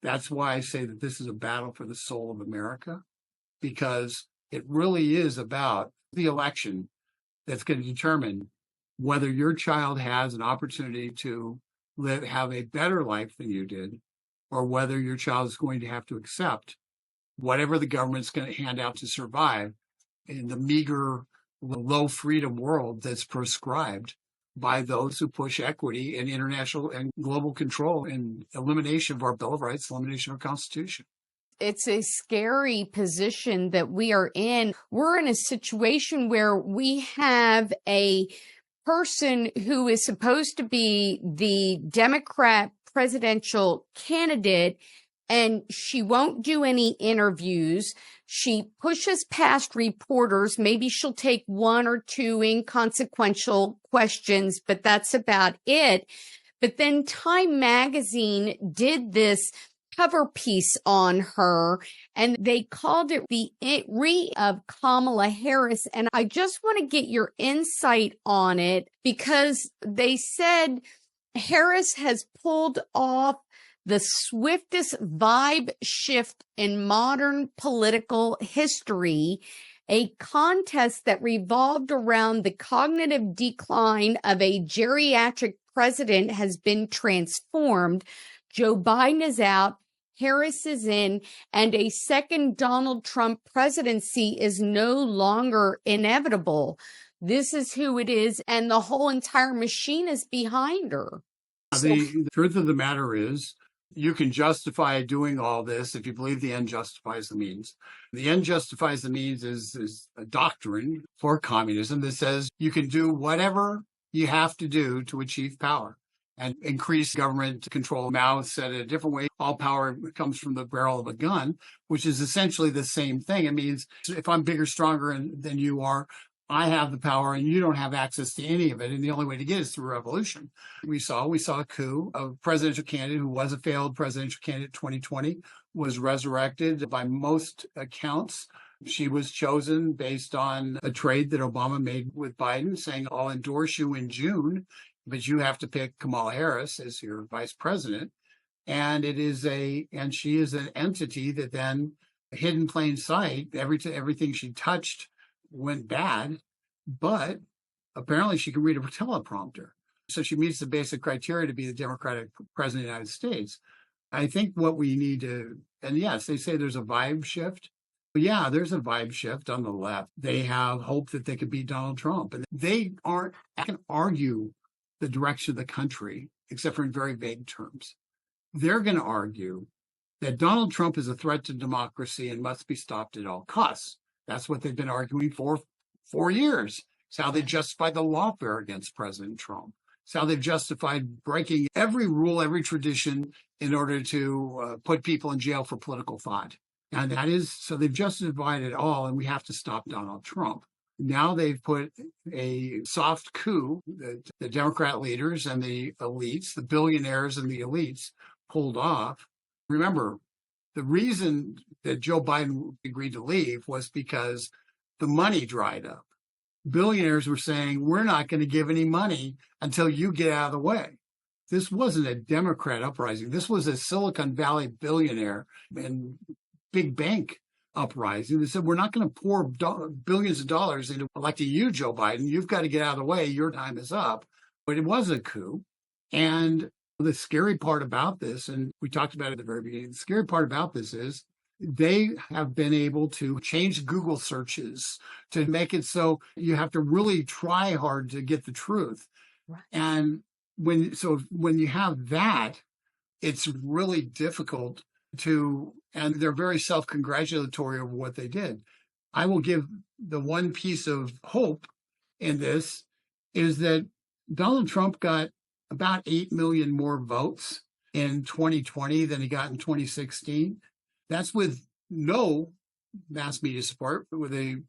That's why I say that this is a battle for the soul of America, because it really is about the election that's going to determine whether your child has an opportunity to have a better life than you did, or whether your child is going to have to accept whatever the government's going to hand out to survive in the meager, low freedom world that's prescribed by those who push equity and international and global control and elimination of our Bill of Rights, elimination of our Constitution. It's a scary position that we are in. We're in a situation where we have a person who is supposed to be the Democrat presidential candidate, and she won't do any interviews. She pushes past reporters. Maybe she'll take one or two inconsequential questions, but that's about it. But then Time Magazine did this cover piece on her, and they called it the re of Kamala Harris. And I just want to get your insight on it, because they said Harris has pulled off the swiftest vibe shift in modern political history, a contest that revolved around the cognitive decline of a geriatric president has been transformed. Joe Biden is out, Harris is in, and a second Donald Trump presidency is no longer inevitable. This is who it is, and the whole entire machine is behind her. The truth of the matter is, you can justify doing all this if you believe the end justifies the means. The end justifies the means is a doctrine for communism that says you can do whatever you have to do to achieve power and increase government control. Mao said it a different way. All power comes from the barrel of a gun, which is essentially the same thing. It means if I'm bigger, stronger than you are, I have the power and you don't have access to any of it. And the only way to get it is through revolution. We saw a coup. A presidential candidate who was a failed presidential candidate 2020 was resurrected by most accounts. She was chosen based on a trade that Obama made with Biden, saying, I'll endorse you in June, but you have to pick Kamala Harris as your vice president. And she is an entity that then hid in plain sight. Everything she touched went bad, but apparently she can read a teleprompter. So she meets the basic criteria to be the Democratic president of the United States. I think what we need to, and yes, they say there's a vibe shift. But yeah, there's a vibe shift on the left. They have hope that they could beat Donald Trump. And they can argue the direction of the country, except for in very vague terms. They're going to argue that Donald Trump is a threat to democracy and must be stopped at all costs. That's what they've been arguing for 4 years. It's how they justified the lawfare against President Trump. It's how they've justified breaking every rule, every tradition in order to put people in jail for political thought. And so they've justified it all, and we have to stop Donald Trump. Now they've put a soft coup that the Democrat leaders and the elites, the billionaires and the elites, pulled off. Remember, the reason that Joe Biden agreed to leave was because the money dried up. Billionaires were saying, we're not going to give any money until you get out of the way. This wasn't a Democrat uprising. This was a Silicon Valley billionaire and big bank uprising. They said, we're not going to pour billions of dollars into electing you, Joe Biden. You've got to get out of the way. Your time is up. But it was a coup. And the scary part about this, and we talked about it at the very beginning, the scary part about this is they have been able to change Google searches to make it so you have to really try hard to get the truth. Right. And when you have that, it's really difficult and they're very self-congratulatory over what they did. I will give the one piece of hope in this is that Donald Trump got about 8 million more votes in 2020 than he got in 2016. That's with no mass media support, with the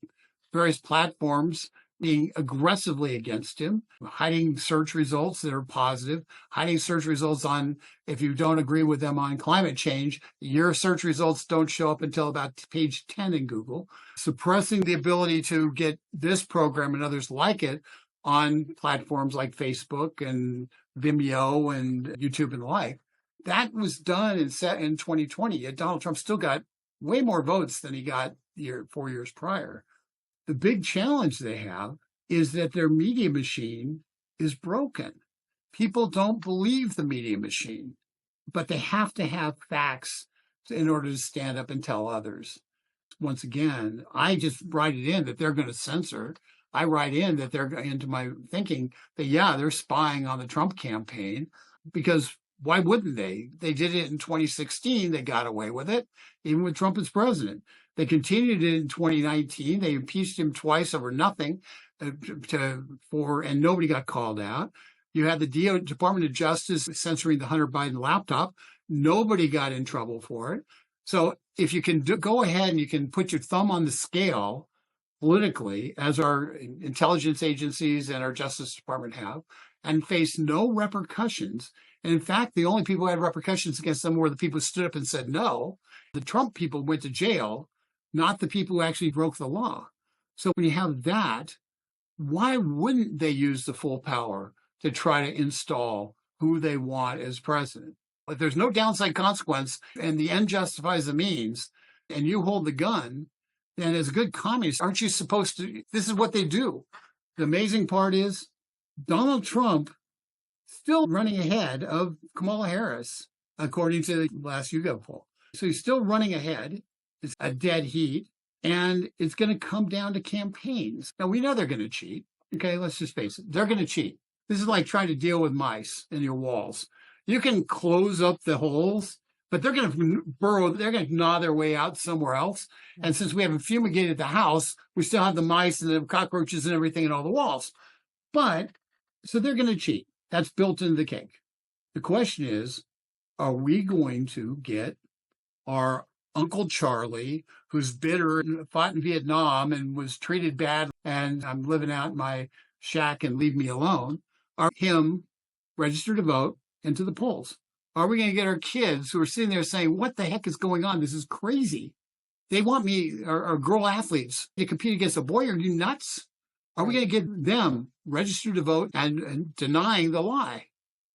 various platforms being aggressively against him, hiding search results that are positive, hiding search results on, if you don't agree with them on climate change, your search results don't show up until about page 10 in Google, suppressing the ability to get this program and others like it on platforms like Facebook and Vimeo and YouTube and the like. That was done in 2020. Yet Donald Trump still got way more votes than he got 4 years prior. The big challenge they have is that their media machine is broken. People don't believe the media machine, but they have to have facts in order to stand up and tell others. Once again, I just write it in that they're going to censor. I write in that they're into my thinking that, yeah, they're spying on the Trump campaign, because why wouldn't they? They did it in 2016. They got away with it, even with Trump as president. They continued it in 2019. They impeached him twice over nothing, and nobody got called out. You had the Department of Justice censoring the Hunter Biden laptop. Nobody got in trouble for it. So if you can go ahead and you can put your thumb on the scale politically, as our intelligence agencies and our Justice Department have, and face no repercussions. And in fact, the only people who had repercussions against them were the people who stood up and said no. The Trump people went to jail, not the people who actually broke the law. So when you have that, why wouldn't they use the full power to try to install who they want as president? If there's no downside consequence and the end justifies the means, and you hold the gun, then as a good communist, aren't you supposed to? This is what they do. The amazing part is Donald Trump still running ahead of Kamala Harris, according to the last YouGov poll. So he's still running ahead. It's a dead heat, and it's going to come down to campaigns. Now, we know they're going to cheat. Okay, let's just face it. They're going to cheat. This is like trying to deal with mice in your walls. You can close up the holes, but they're going to they're going to gnaw their way out somewhere else. And since we haven't fumigated the house, we still have the mice and the cockroaches and everything in all the walls. So they're going to cheat. That's built into the cake. The question is, are we going to get our Uncle Charlie, who's bitter and fought in Vietnam and was treated bad, and I'm living out in my shack and leave me alone, are him registered to vote and to the polls? Are we going to get our kids who are sitting there saying, what the heck is going on? This is crazy. They want me, our girl athletes, to compete against a boy. Are you nuts? Are we going to get them registered to vote and denying the lie?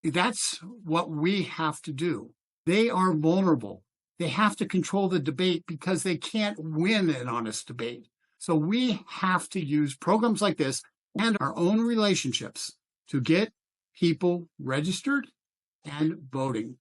That's what we have to do. They are vulnerable. They have to control the debate because they can't win an honest debate. So we have to use programs like this and our own relationships to get people registered and voting.